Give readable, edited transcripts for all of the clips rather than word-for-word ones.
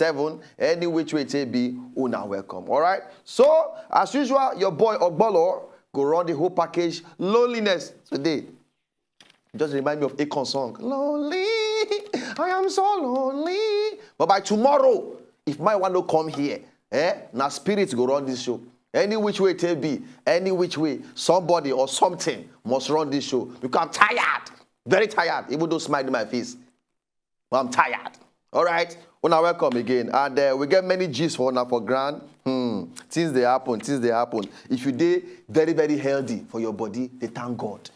7. Any which way it be, una welcome. All right? So, as usual, your boy Ogbolo go run the whole package. Loneliness today. Just remind me of Akon song. Lonely, I am so lonely. But by tomorrow, if my one don't come here, now spirits go run this show. Any which way it be, any which way, somebody or something must run this show. Because I'm tired, very tired, even though smile in my face. But I'm tired. All right? Una welcome again. And we get many G's for una for grand. Things they happen. If you dey very, very healthy for your body, they thank God.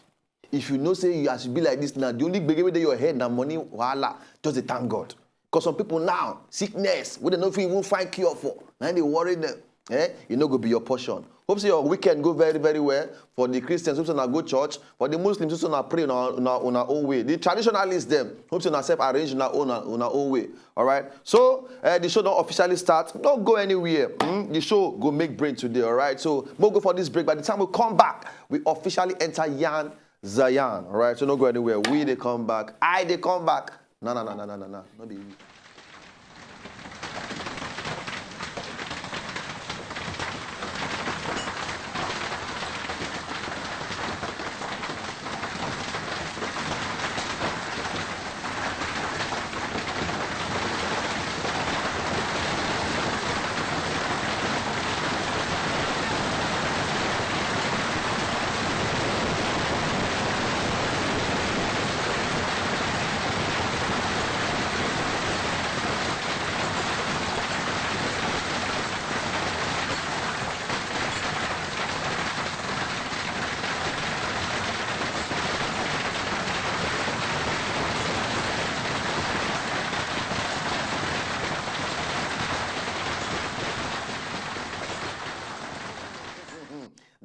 If you know say you should be like this now, the only big way your head na money wahala, just dey thank God. Because some people now, sickness, we don't know if we even find cure for. Now they worry them. You know go be your portion. Hope so your weekend go very, very well. For the Christians, hope so na go church. For the Muslims, hope so na pray on our own way. The traditionalists them, hope so na self-arrange on our own way. All right. So the show don't officially start. Don't go anywhere. The show go make brain today. All right. So we'll go for this break. By the time we come back, we officially enter Yan Zion. All right. So don't go anywhere. They come back. They come back. No. Not be you.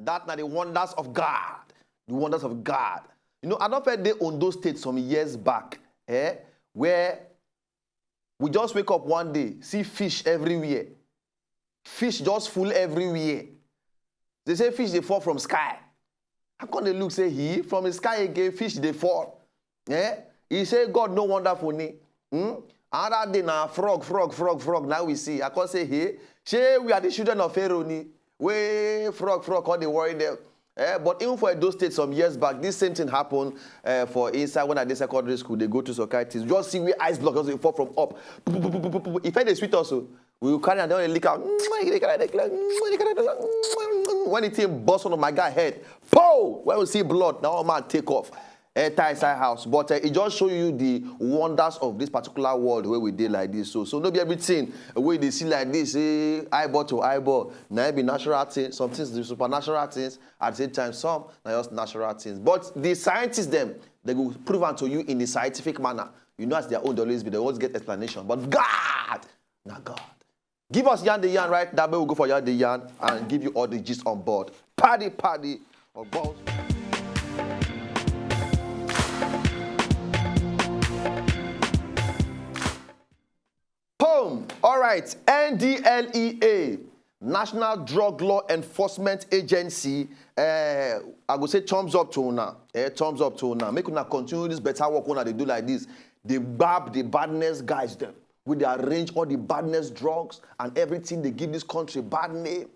That are the wonders of God. The wonders of God. You know, I don't feel they on those states some years back, where we just wake up one day, see fish everywhere. Fish just full everywhere. They say fish, they fall from sky. How come they look, say, from the sky again, fish, they fall. He say, God, no wonderful me. Another day, now, frog. Now we see. I can't say, we are the children of Pharaoh. Way frog, all they worry them. But even for those states some years back, this same thing happened for inside when I did secondary school. They go to societies. Just see where ice blocks also fall from up. If they sweet also, we will carry and then lick out. When it burst on my guy head, pow! When we see blood, now man take off. Enter inside house. But it just show you the wonders of this particular world where we did like this. So no be everything where they see like this, eyeball to eyeball. Now it be natural things, some things the supernatural things, at the same time, some are just natural things. But the scientists them, they will prove unto you in the scientific manner. You know as their own, they always be, they always get explanation. But God, not God. Give us Yan the Yan, right? That way we'll go for Yan the Yan and give you all the gist on board. Paddy, or balls. All right, NDLEA, National Drug Law Enforcement Agency. I go say thumbs up to una. Thumbs up to una. Make una continue this better work when they do like this. They grab the badness guys them. With they arrange all the badness drugs and everything. They give this country bad name.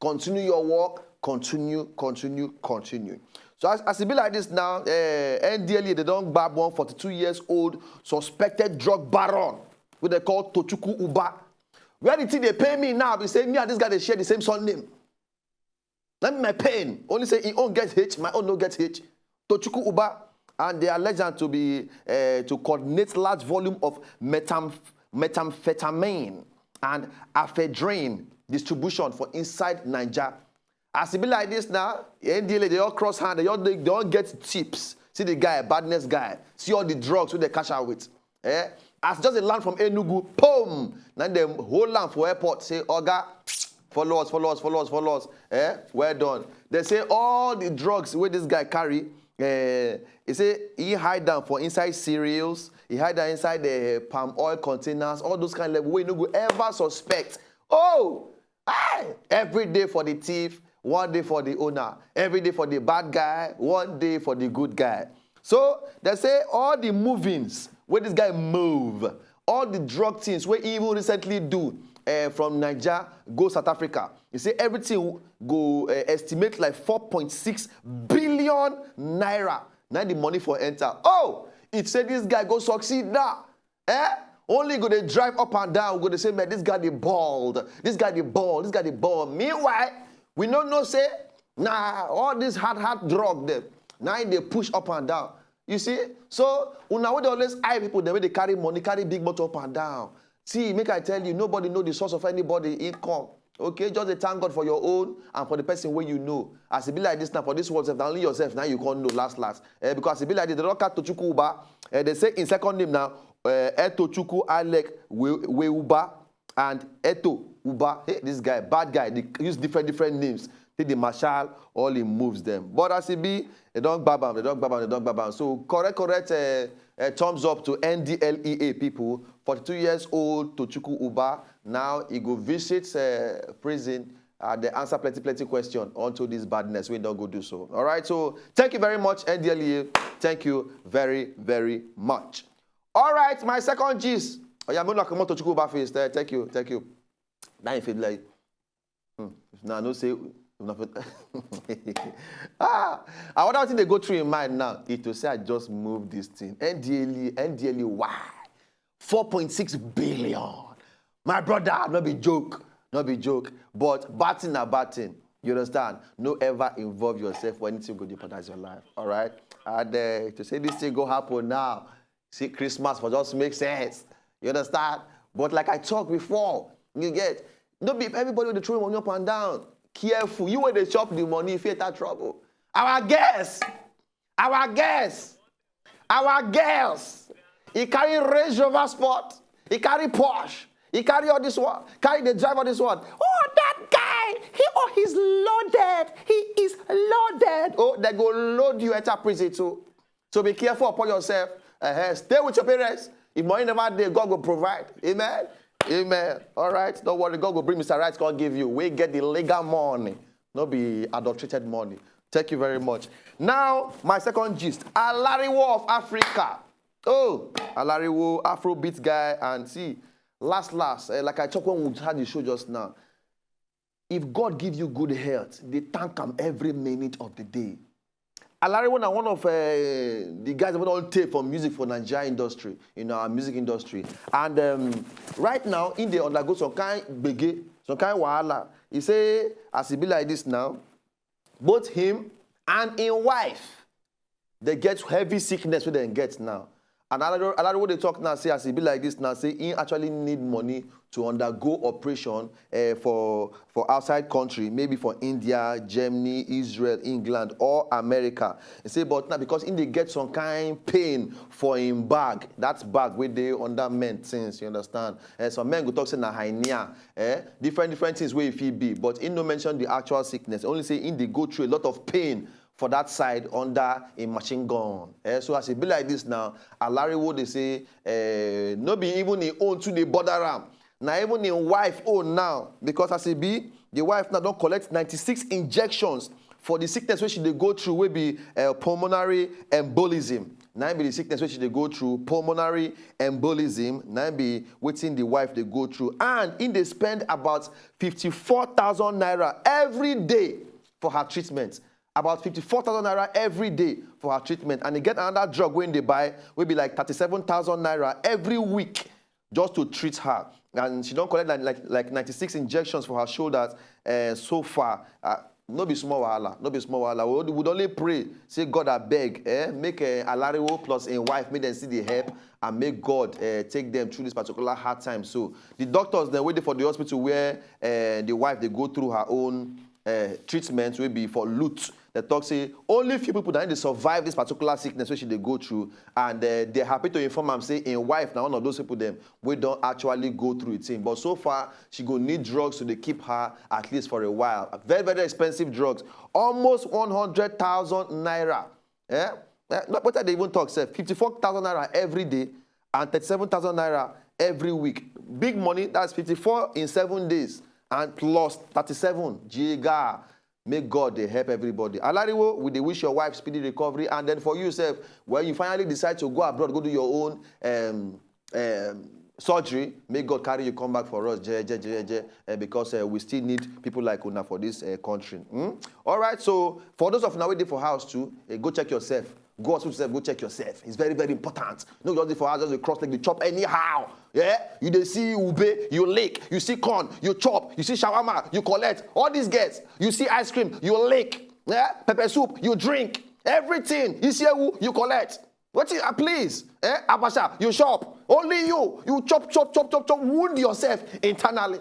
Continue your work. Continue. So as it be like this now, NDLEA, they don't grab one 42 years old suspected drug baron. What they call Tochukwu Uba. Where the thing they pay me now, they say me and this guy they share the same surname. Let me my pain. Only say he own gets H, my own no gets H. Tochukwu Uba, and they are alleged to be to coordinate large volume of methamphetamine and ephedrine distribution for inside Nigeria. As it be like this now, NDLEA they all cross hand, they all get tips. See the guy, badness guy. See all the drugs who they cash out with. As just a land from Enugu, boom! Then the whole land for airport say, Oga, follow us. Well done. They say all the drugs where this guy carry, he say he hide them for inside cereals, he hide them inside the palm oil containers, all those kind of way no go ever suspect. Every day for the thief, one day for the owner. Every day for the bad guy, one day for the good guy. So they say all the movings where this guy move, all the drug things we even recently do from Nigeria go South Africa. You see, everything go estimate like 4.6 billion naira. Now the money for enter. Oh, it said this guy go succeed now. Only go they drive up and down. Go they say, man, this guy the bald. This guy the bald. This guy the bald. Meanwhile, we don't know say, nah, all this hard drug them. Now they push up and down. You see? So, una would always eye people the way they carry money, carry big motor up and down. See, make I tell you, nobody know the source of anybody income. Okay, just thank God for your own and for the person where you know. As it be like this now, for this world, only yourself now you can't know last. Because it be like this, they don't cut Tochukwu Uba. They say in second name now, Tochukwu Alec Uba and Eto Uba. Hey, this guy, bad guy, they use different names. Take the marshal, all he moves them. But as it be, they don't babam. So correct thumbs up to NDLEA people. 42 years old, Tochukwu Uba. Now he go visit prison. They answer plenty question onto this badness. We don't go do so. All right. So thank you very much, NDLEA. Thank you very much. All right. My second gist. Oh yeah, I'm going to come to Tochukwu Uba face there. Thank you. Now you feel like. Now no say. I wonder what they go through in mind now. It will say I just moved this thing. NDLEA, why? 4.6 billion. My brother, not be joke. But batting. You understand? No ever involve yourself when anything go jeopardize your life. All right? And to say this thing go happen now, see Christmas for just make sense. You understand? But like I talked before, you get, don't be everybody with the throwing money up and down. Careful. You when they chop the money, if you have trouble. Our girls. He carry Range Rover Sport. He carry Porsche. He carry all this one. Carry the driver this one. Oh, that guy. He's loaded. He is loaded. Oh, they go load you at a prison too. So be careful upon yourself. Stay with your parents. If money never there, God will provide. Amen. All right. Don't worry. God will bring Mr. Right. God give you. We get the legal money. Not be adulterated money. Thank you very much. Now, my second gist. Alariwo of Africa. Oh, Alariwo, Afrobeat guy. And see, last, like I talked when we had the show just now. If God give you good health, they thank him every minute of the day. Alariwo is one of the guys that don't take for music for Nigeria industry, our music industry. And right now, in they undergo some kind bege, some kind wahala. He say, as he be like this now, both him and his wife, they get heavy sickness what they get now. And Alariwo they talk now, say, as he be like this now, say, he actually need money to undergo operation for outside country, maybe for India, Germany, Israel, England, or America. He say, but now because in they get some kind pain for him bag, that's bag where they under men things, you understand? Some men go talk say na hernia, different things where if he be, but he no mention the actual sickness. Only say in they go through a lot of pain for that side under a machine gun. So as it be like this now, Alariwo they say, no be even he own to the border ram. Now even his wife own now, because as it be, the wife now don't collect 96 injections for the sickness which they go through will be pulmonary embolism. Now be the sickness which they go through, pulmonary embolism. Now be waiting the wife they go through. And in they spend about 54,000 naira every day for her treatment. About 54,000 naira every day for her treatment. And they get another drug when they buy will be like 37,000 naira every week just to treat her. And she don't collect like 96 injections for her shoulders so far. No be small wahala. We would only pray, say God I beg, make Alariwo plus a wife, make them see the help and make God take them through this particular hard time. So the doctors then waiting for the hospital where the wife they go through her own treatment will be for loot. They talk say only few people that they survive this particular sickness which they go through, and they're happy to inform them say in wife now one of those people them we don't actually go through it. But so far she go need drugs so they keep her at least for a while. Very expensive drugs, almost 100,000 naira. Not what they even talk say 54,000 naira every day and 37,000 naira every week. Big money. That's 54 in 7 days. And plus 37, Giga. May God they help everybody. Alariwo, we they wish your wife speedy recovery. And then for yourself, when you finally decide to go abroad, go do your own surgery, may God carry you come back for us, because we still need people like Una for this country. All right, so for those of you now waiting for house too, go check yourself. Go hospital yourself, go check yourself. It's very, very important. No, just for house, just cross like the chop anyhow. Yeah, you dey see ube, you lick. You see corn, you chop. You see shawarma, you collect. All these gets. You see ice cream, you lick. Yeah, pepper soup, you drink. Everything. You see you collect. What is please? Abasha, you shop. Only you chop, wound yourself internally.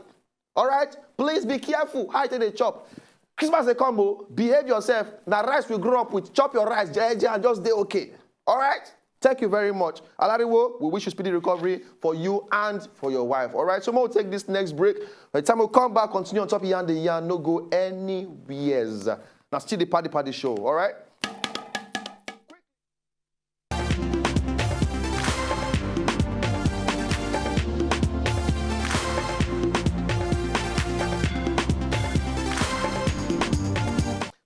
All right? Please be careful how you take the chop. Christmas a combo, behave yourself. Now rice will grow up with. Chop your rice, and just stay okay. All right? Thank you very much. Alariwo, we wish you speedy recovery for you and for your wife. All right? So we'll take this next break. By the time we come back, continue on top of Yarn the Yarn. No go anywhere. Now still the party show. All right?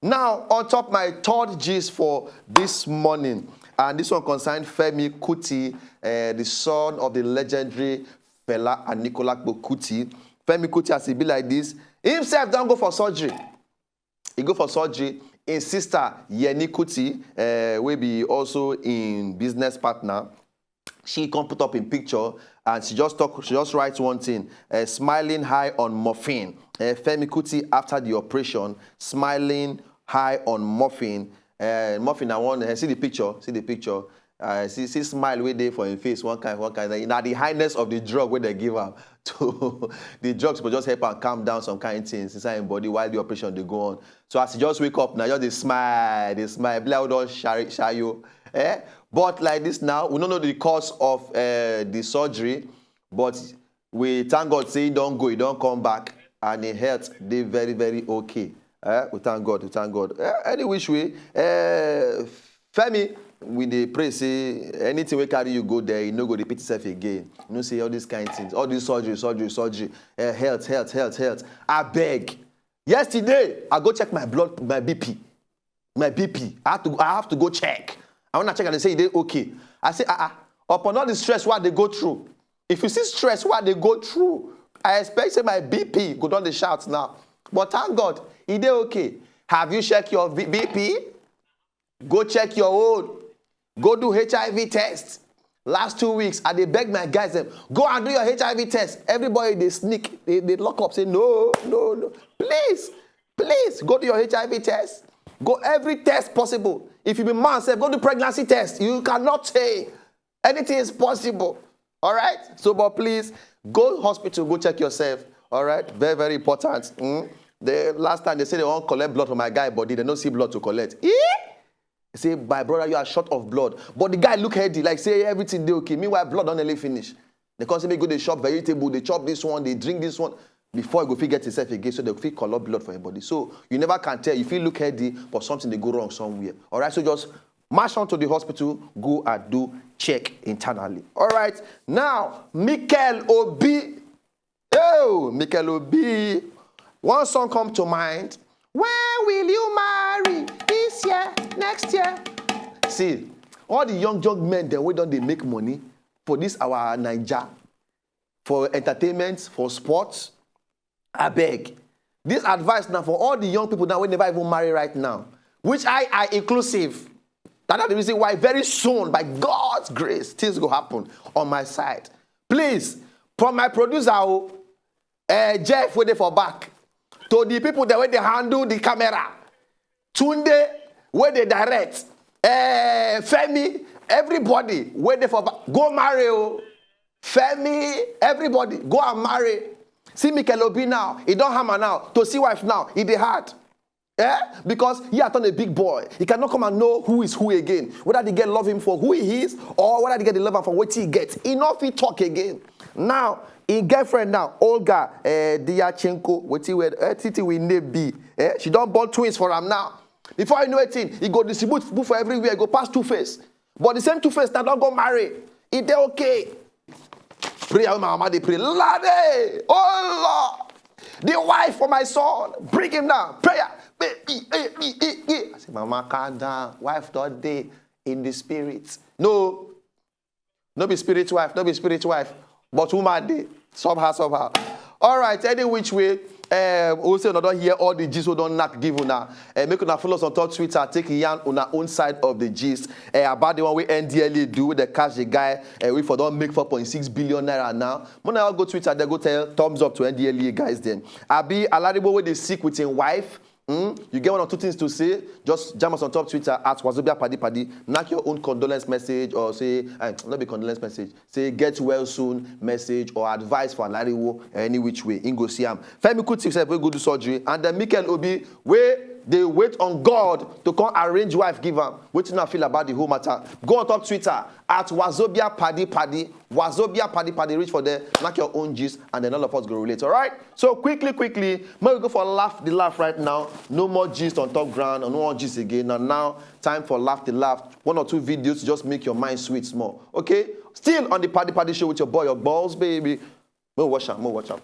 Now, on top my third gist for this morning, and this one concerns Femi Kuti, the son of the legendary Fela Anikulapo Kuti. Femi Kuti, as he be like this, himself don't go for surgery. He go for surgery. His sister, Yeni Kuti, will be also in business partner. She come put up in picture, and she just writes one thing, smiling high on morphine. Femi Kuti, after the operation, smiling high on morphine. Morphine, I want see the picture. See smile way there for his face, one kind. Now the highness of the drug where they give up to the drugs, but just help and calm down some kind of things inside his body while the operation they go on. So as he just wake up now, just they smile, blood don't shy you. But like this now, we don't know the cause of the surgery, but we thank God say he don't go, he don't come back, and the health they very, very okay. We thank God. Any which way, Femi, we dey pray say anything we carry you go there, you no go repeat itself again. You know, say all these kind of things, all this surgery, health. I beg. Yesterday, I go check my blood, my BP. I have to go check. I want to check and they say they okay. I say, upon all the stress what they go through. If you see stress what they go through, I expect say my BP go down the shout now. But thank God, it dey okay. Have you checked your BP? Go check your own. Go do HIV test. Last 2 weeks, I dey beg my guys them, go and do your HIV test. Everybody they sneak, they lock up, say no. Please, go do your HIV test. Go every test possible. If you be man, say go do pregnancy test. You cannot say anything is possible. All right. So, but please go hospital, go check yourself. All right. Very, very important. The last time they say they won't collect blood from my guy body, they don't see blood to collect. They say, my brother, you are short of blood. But the guy look healthy, like say everything they okay. Meanwhile, blood don't nearly finish. They constantly go, they shop vegetable, they chop this one, they drink this one. Before you go fit get yourself again, so they fit collect blood for your body. So you never can tell. You feel look healthy, but something they go wrong somewhere. All right, so just march on to the hospital, go and do check internally. All right, now Mikel Obi. Oh, Mikel Obi. One song come to mind. When will you marry? This year, next year. See, all the young men, then where don't they make money for this our Naija, for entertainment, for sports? I beg. This advice now for all the young people that will never even marry right now, which I inclusive. That's the reason why very soon, by God's grace, things will happen on my side. Please, from my producer, Jeff, waiting for back, to the people that way they handle the camera, Tunde, where they direct, Femi, everybody, waiting for back, go marry, Femi, everybody, go and marry. See Mikel Obi now, he don't hammer now. To see wife now, he dey hard. Because he had done a big boy. He cannot come and know who is who again. Whether the girl love him for who he is, or whether the girl love him for what he gets. He not fit talk again. Now, his girlfriend now, Olga Diachenko, what we name be. She don't born twins for him now. Before you know it, he go distribute food for everywhere, he go pass Two-Face. But the same Two-Face now don't go marry. He dey okay. Pray, my mama, they pray. Lade, oh Lord, the wife for my son, bring him down. Prayer. I say, mama, calm down. Wife don't day in the spirit. No be spirit wife. But woman dey somehow. All right, any which way. Also, not hear all the gist we don't not give una. Make una follow us on top Twitter. Take yarn on our own side of the gist about the one we NDLA do with the cash the guy. We for don't make 4.6 billion naira now. When I go Twitter, they go tell thumbs up to NDLA guys. Then Abi Alaribo with the sick with his wife. You get one or two things to say, just jam us on top Twitter at Wazobia Padi. Knock your own condolence message or say, not be condolence message, say get well soon message or advice for Alariwo any which way. Ingo Siam. Femi Kuti said we go do surgery. And then Mikel Obi, where they wait on God to come arrange wife give am. What you now feel about the whole matter? Go on top Twitter at Wazobia Padi. Wazobia Padi. Reach for there, knock your own gist, and then all of us go relate. All right? So quickly, may we go for the laugh right now. No more gist on top ground, no more gist again. And now, time for laugh the laugh. 1 or 2 videos to just make your mind sweet small. Okay? Still on the Padi show with your boy, your balls, baby. Mo watch out.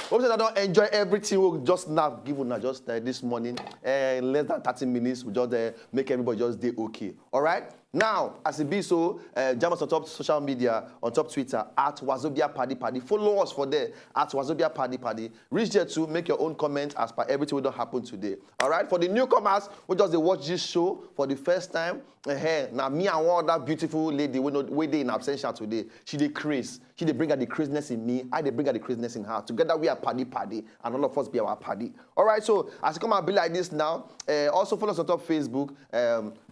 Hope I don't enjoy everything. We'll just now give you just this morning. Less than 30 minutes. We'll just make everybody just day okay. All right? Now, as it be so, jam us on top social media, on top Twitter, at Wazobia Padi. Follow us for there, at Wazobia Padi. Reach there to make your own comment as per everything that happen today. All right? For the newcomers who just watch this show for the first time, now me and one that beautiful lady we dey in absentia today. She dey craze. She dey bring her the craziness in me. I dey bring her the craziness in her. Together we are Padi, and all of us be our Padi. All right? So as you come and be like this now, also follow us on top Facebook.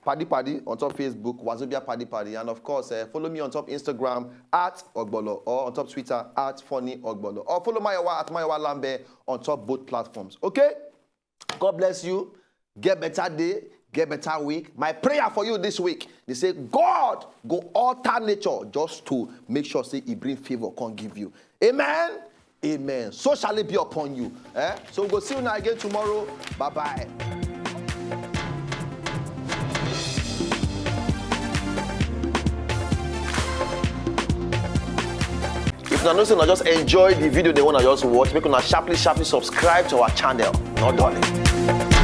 Padi on top Facebook, Wazobia Padi, and of course, follow me on top Instagram at Ogbolo or on top Twitter at Funny Ogbolo, or follow Mayowa at Mayowa Lambe on top both platforms. Okay? God bless you. Get better day. Get better week. My prayer for you this week, they say God go alter nature just to make sure say He bring favor, can't give you. Amen. So shall it be upon you. So we'll go see you now again tomorrow. Bye-bye. If you don't know, just enjoy the video they want to just watch. Make sure sharply subscribe to our channel. No darling.